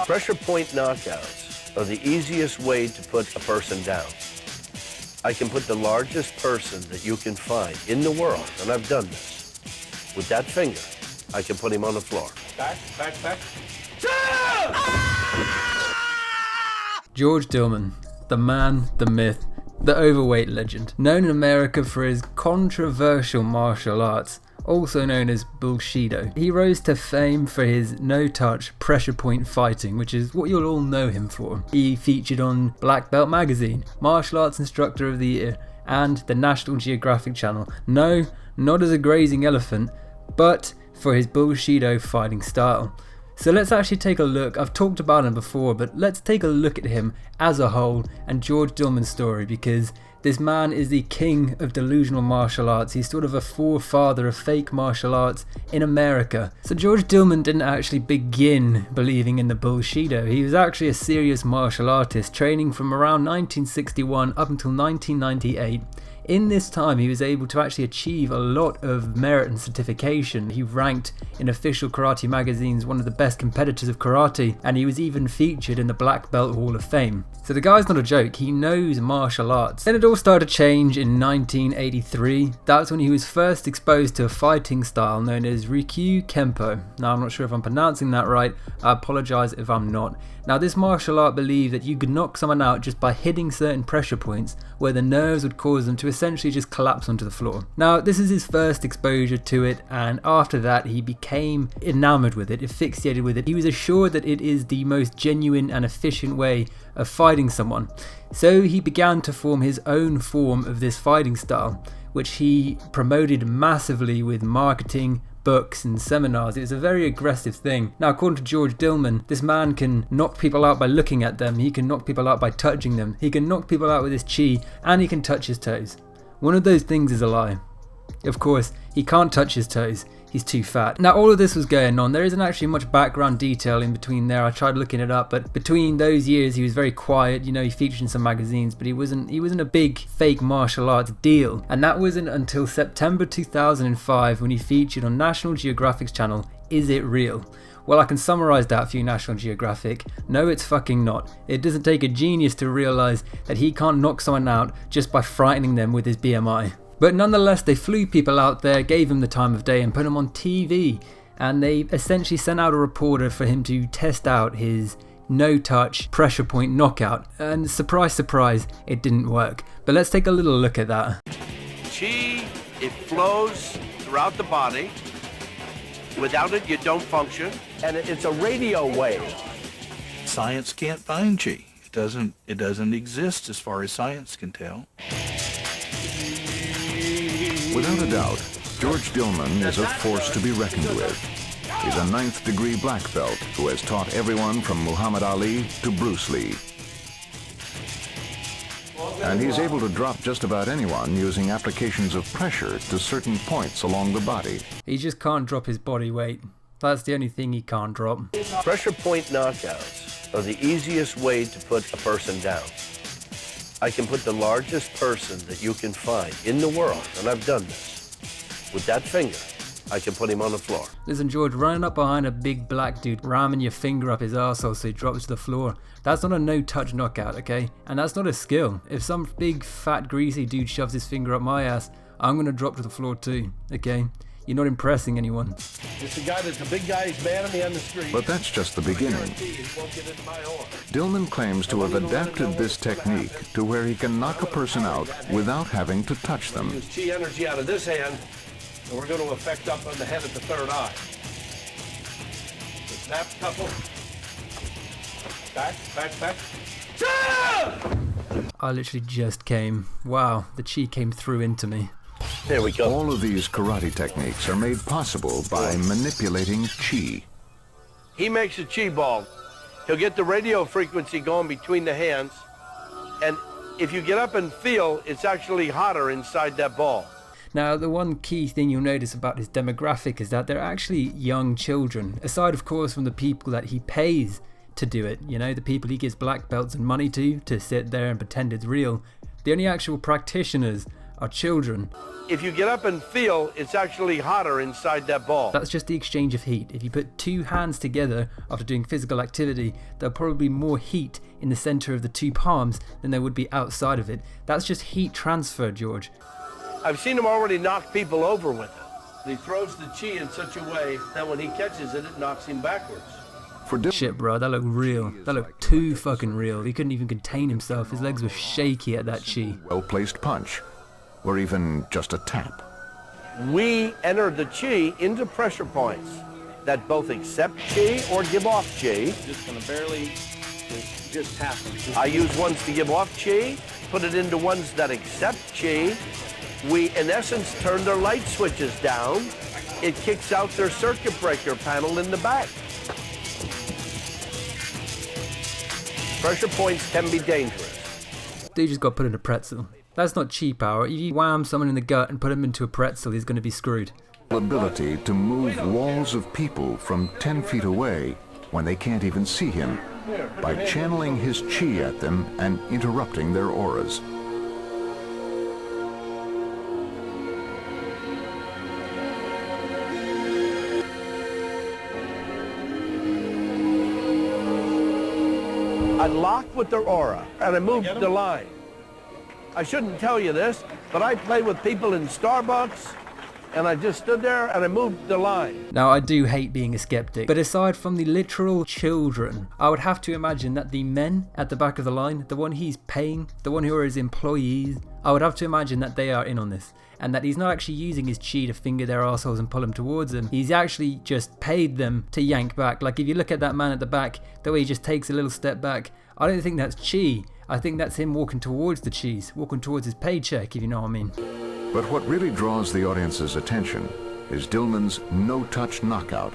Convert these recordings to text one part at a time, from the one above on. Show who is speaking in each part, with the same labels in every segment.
Speaker 1: Pressure point knockouts are the easiest way to put a person down. I can put the largest person that you can find in the world, and I've done this. With that finger, I can put him on the floor. Back, back, back.
Speaker 2: George Dillman, the man, the myth, the overweight legend, known in America for his controversial martial arts, also known as Bullshido. He rose to fame for his no-touch pressure point fighting, which is what you'll all know him for. He featured on Black Belt Magazine, Martial Arts Instructor of the Year, and the National Geographic Channel. No, not as a grazing elephant, but for his Bullshido fighting style. So let's actually take a look. I've talked about him before, but let's take a look at him as a whole and George Dillman's story, because this man is the king of delusional martial arts. He's sort of a forefather of fake martial arts in America. So George Dillman didn't actually begin believing in the Bullshido. He was actually a serious martial artist, training from around 1961 up until 1998. In this time, he was able to actually achieve a lot of merit and certification. He ranked in official karate magazines one of the best competitors of karate, and he was even featured in the Black Belt Hall of Fame. So the guy's not a joke, he knows martial arts. Then it all started to change in 1983. That's when he was first exposed to a fighting style known as Rikyu Kempo. Now I'm not sure if I'm pronouncing that right, I apologise if I'm not. Now this martial art believed that you could knock someone out just by hitting certain pressure points where the nerves would cause them to essentially just collapse onto the floor. Now this is his first exposure to it, and after that he became enamored with it, asphyxiated with it. He was assured that it is the most genuine and efficient way of fighting someone. So he began to form his own form of this fighting style, which he promoted massively with marketing, books and seminars. It was a very aggressive thing. Now according to George Dillman, this man can knock people out by looking at them, he can knock people out by touching them, he can knock people out with his chi, and he can touch his toes. One of those things is a lie. Of course, he can't touch his toes, he's too fat. Now all of this was going on, there isn't actually much background detail in between there. I tried looking it up, but between those years he was very quiet. You know, he featured in some magazines, but he wasn't a big fake martial arts deal. And that wasn't until September 2005 when he featured on National Geographic's channel, Is It Real? Well, I can summarise that for you, National Geographic. No, it's fucking not. It doesn't take a genius to realise that he can't knock someone out just by frightening them with his BMI. But nonetheless, they flew people out there, gave him the time of day and put him on TV. And they essentially sent out a reporter for him to test out his no-touch pressure point knockout. And surprise, surprise, it didn't work. But let's take a little look at that.
Speaker 1: Chi, it flows throughout the body. Without it, you don't function. And it's a radio wave.
Speaker 3: Science can't find chi. It doesn't exist as far as science can tell.
Speaker 4: Without a doubt, George Dillman is a force to be reckoned with. He's a 9th degree black belt who has taught everyone from Muhammad Ali to Bruce Lee. And he's able to drop just about anyone using applications of pressure to certain points along the body.
Speaker 2: He just can't drop his body weight. That's the only thing he can't drop.
Speaker 1: Pressure point knockouts are the easiest way to put a person down. I can put the largest person that you can find in the world, and I've done this. With that finger, I can put him on the floor.
Speaker 2: Listen, George, running up behind a big black dude, ramming your finger up his arsehole so he drops to the floor, that's not a no-touch knockout, okay? And that's not a skill. If some big, fat, greasy dude shoves his finger up my ass, I'm gonna drop to the floor too, okay? You're not impressing anyone.
Speaker 1: It's the guy that's a big guy, he's mad at me on the street.
Speaker 4: But that's just the beginning. Dillman claims to have adapted this technique to where he can knock a person out without having to touch them.
Speaker 1: Use chi energy out of this hand, and we're going to affect up on the head at the third eye. So snap, couple. Back, back, back.
Speaker 2: I literally just came. Wow, the chi came through into me.
Speaker 1: There we go.
Speaker 4: All of these karate techniques are made possible by manipulating chi.
Speaker 1: He makes a chi ball. He'll get the radio frequency going between the hands, and if you get up and feel, it's actually hotter inside that ball.
Speaker 2: Now, the one key thing you'll notice about his demographic is that they're actually young children, aside of course from the people that he pays to do it, you know, the people he gives black belts and money to sit there and pretend it's real. The only actual practitioners are children.
Speaker 1: If you get up and feel, it's actually hotter inside that ball.
Speaker 2: That's just the exchange of heat. If you put two hands together after doing physical activity, there'll probably be more heat in the center of the two palms than there would be outside of it. That's just heat transfer, George.
Speaker 1: I've seen him already knock people over with it. He throws the chi in such a way that when he catches it, it knocks him backwards.
Speaker 2: Shit, bro, that looked real. That looked too fucking real. He couldn't even contain himself. His legs were shaky at that chi.
Speaker 4: Well-placed punch, or even just a tap.
Speaker 1: We enter the chi into pressure points that both accept chi or give off chi.
Speaker 5: Just gonna barely just tap them.
Speaker 1: I use ones to give off chi, put it into ones that accept chi. We, in essence, turn their light switches down. It kicks out their circuit breaker panel in the back. Pressure points can be dangerous.
Speaker 2: Dude just got put in a pretzel. That's not chi power. If you wham someone in the gut and put him into a pretzel, he's going to be screwed.
Speaker 4: Ability to move walls of people from 10 feet away when they can't even see him by channeling his chi at them and interrupting their auras.
Speaker 1: I lock with their aura, and I move the line. I shouldn't tell you this, but I play with people in Starbucks, and I just stood there and I moved the line.
Speaker 2: Now, I do hate being a skeptic, but aside from the literal children, I would have to imagine that the men at the back of the line, the one he's paying, the one who are his employees, I would have to imagine that they are in on this. And that he's not actually using his chi to finger their assholes and pull them towards him. He's actually just paid them to yank back. Like, if you look at that man at the back, the way he just takes a little step back, I don't think that's chi. I think that's him walking towards the cheese, walking towards his paycheck, if you know what I mean.
Speaker 4: But what really draws the audience's attention is Dillman's no-touch knockout,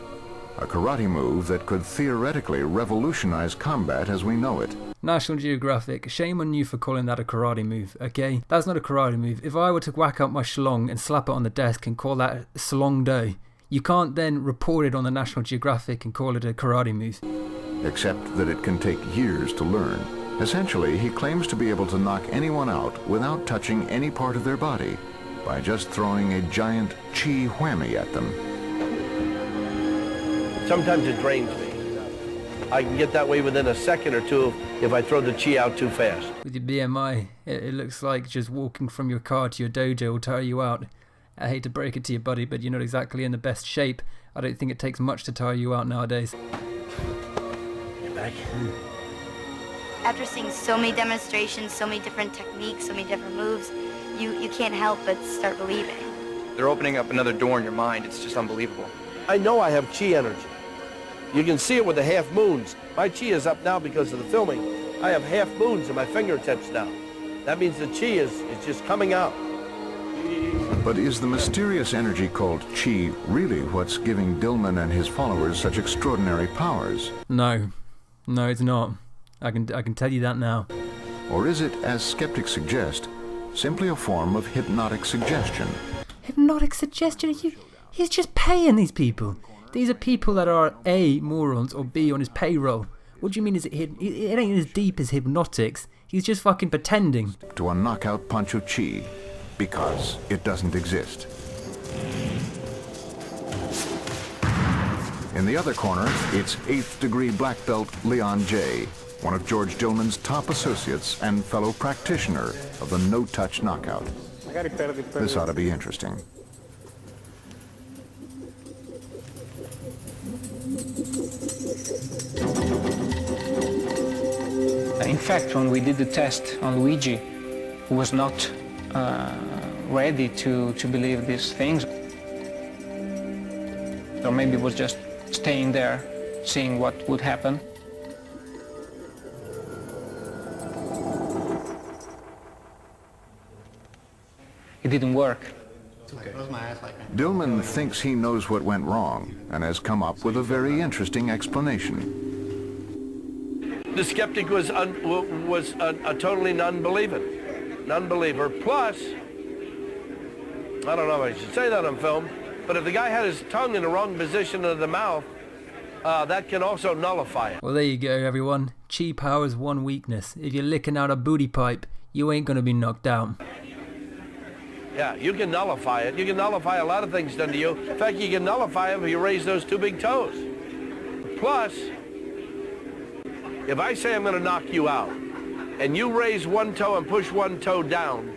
Speaker 4: a karate move that could theoretically revolutionize combat as we know it.
Speaker 2: National Geographic, shame on you for calling that a karate move, okay? That's not a karate move. If I were to whack out my schlong and slap it on the desk and call that slong do, you can't then report it on the National Geographic and call it a karate move.
Speaker 4: Except that it can take years to learn. Essentially, he claims to be able to knock anyone out without touching any part of their body by just throwing a giant chi whammy at them.
Speaker 1: Sometimes it drains me. I can get that way within a second or two if I throw the chi out too fast.
Speaker 2: With your BMI, it looks like just walking from your car to your dojo will tire you out. I hate to break it to you, buddy, but you're not exactly in the best shape. I don't think it takes much to tire you out nowadays.
Speaker 1: Get back.
Speaker 6: After seeing so many demonstrations, so many different techniques, so many different moves, you can't help but start believing.
Speaker 5: They're opening up another door in your mind. It's just unbelievable.
Speaker 1: I know I have chi energy. You can see it with the half moons. My chi is up now because of the filming. I have half moons in my fingertips now. That means the chi is just coming out.
Speaker 4: But is the mysterious energy called chi really what's giving Dillman and his followers such extraordinary powers?
Speaker 2: No, it's not. I can tell you that now.
Speaker 4: Or is it, as skeptics suggest, simply a form of hypnotic suggestion?
Speaker 2: Hypnotic suggestion? He's just paying these people. These are people that are A, morons, or B, on his payroll. What do you mean it ain't as deep as hypnotics? He's just fucking pretending.
Speaker 4: To a knockout punch of chi, because it doesn't exist. In the other corner, it's 8th degree black belt Leon J., one of George Dillman's top associates and fellow practitioner of the no-touch knockout. This ought to be interesting.
Speaker 7: In fact, when we did the test on Luigi, who was not ready to believe these things, or maybe was just staying there, seeing what would happen. It didn't work.
Speaker 4: Dillman thinks he knows what went wrong and has come up with a very interesting explanation.
Speaker 1: The skeptic was a totally non-believer. Plus, I don't know if I should say that on film, but if the guy had his tongue in the wrong position of the mouth, that can also nullify it.
Speaker 2: Well, there you go, everyone. Chi power's one weakness. If you're licking out a booty pipe, you ain't gonna be knocked down.
Speaker 1: Yeah, you can nullify it. You can nullify a lot of things done to you. In fact, you can nullify them if you raise those 2 big toes. Plus, if I say I'm going to knock you out, and you raise 1 toe and push 1 toe down,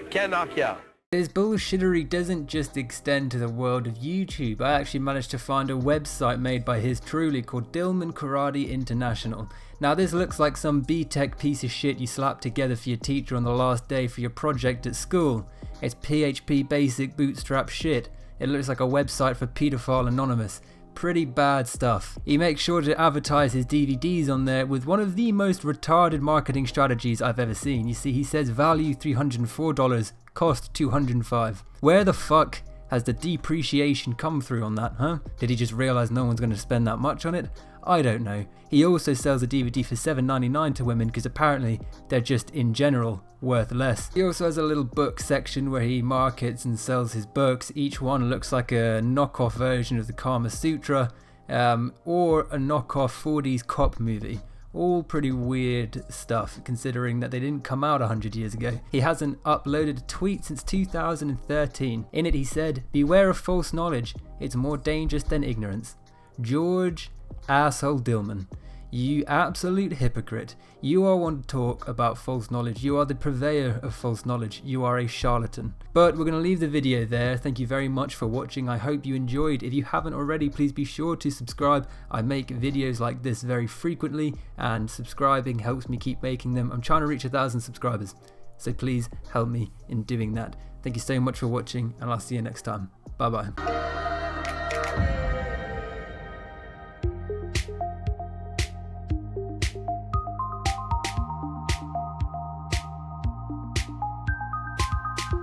Speaker 1: can't knock you out.
Speaker 2: His bullshittery doesn't just extend to the world of YouTube. I actually managed to find a website made by his truly called Dillman Karate International. Now this looks like some B-Tech piece of shit you slapped together for your teacher on the last day for your project at school. It's PHP basic bootstrap shit. It looks like a website for Pedophile Anonymous. Pretty bad stuff. He makes sure to advertise his DVDs on there with one of the most retarded marketing strategies I've ever seen. You see, he says value $304, cost $205. Where the fuck has the depreciation come through on that, huh? Did he just realize no one's going to spend that much on it? I don't know. He also sells a DVD for $7.99 to women because apparently they're just in general worth less. He also has a little book section where he markets and sells his books. Each one looks like a knockoff version of the Kama Sutra or a knockoff 40s cop movie. All pretty weird stuff considering that they didn't come out 100 years ago. He hasn't uploaded a tweet since 2013. In it he said, "Beware of false knowledge, it's more dangerous than ignorance." George asshole Dillman, you absolute hypocrite. You are one to talk about false knowledge. You are the purveyor of false knowledge. You are a charlatan. But we're going to leave the video there. Thank you very much for watching. I hope you enjoyed. If you haven't already, please be sure to subscribe. I make videos like this very frequently and subscribing helps me keep making them. I'm trying to reach 1,000 subscribers, so please help me in doing that. Thank you so much for watching and I'll see you next time. Bye bye.